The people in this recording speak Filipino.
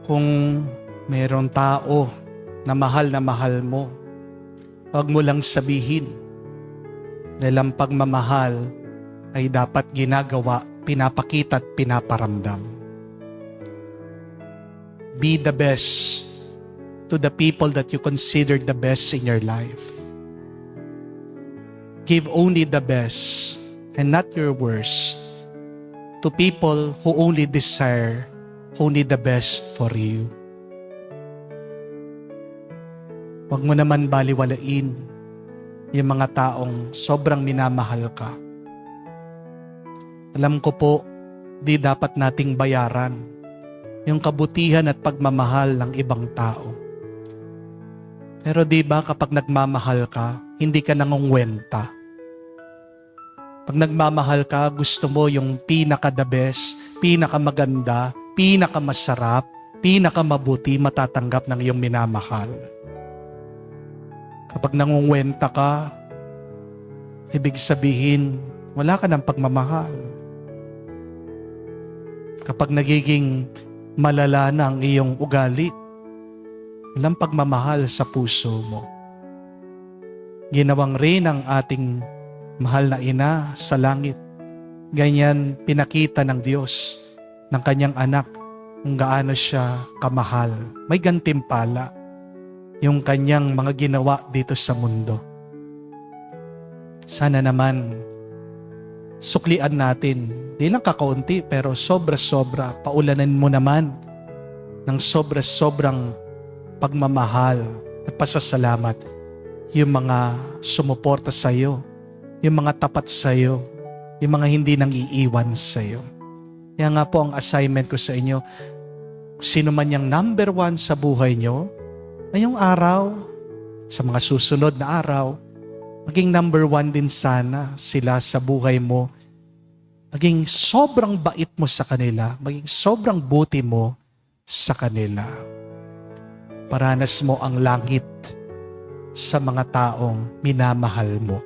Kung mayroong tao na mahal mo, huwag mo lang sabihin. Dahil ang pagmamahal ay dapat ginagawa, pinapakita at pinaparamdam. Be the best to the people that you consider the best in your life. Give only the best and not your worst to people who only desire only the best for you. Huwag mo naman baliwalain yung mga taong sobrang minamahal ka. Alam ko po, di dapat nating bayaran yung kabutihan at pagmamahal ng ibang tao. Pero di ba kapag nagmamahal ka, hindi ka nangungwenta. Pag nagmamahal ka, gusto mo yung pinaka-the best, pinaka-maganda, pinaka-masarap, pinaka-mabuti matatanggap ng iyong minamahal. Kapag nangungwenta ka, ibig sabihin, wala ka ng pagmamahal. Kapag nagiging malala na ang iyong ugali, walang pagmamahal sa puso mo. Ginawang rin ang ating mahal na ina sa langit. Ganyan pinakita ng Diyos ng kanyang anak kung gaano siya kamahal. May gantimpala yung kanyang mga ginawa dito sa mundo. Sana naman suklian natin, di lang kakaunti pero sobra-sobra, paulanan mo naman ng sobra-sobrang pagmamahal at pasasalamat yung mga sumuporta sa iyo, yung mga tapat sa iyo, yung mga hindi nang iiwan sa iyo. Kaya nga po ang assignment ko sa inyo, sino man yung number 1 sa buhay nyo, ngayong araw, sa mga susunod na araw, maging number 1 din sana sila sa buhay mo. Maging sobrang bait mo sa kanila, maging sobrang buti mo sa kanila. Paranas mo ang langit sa mga taong minamahal mo.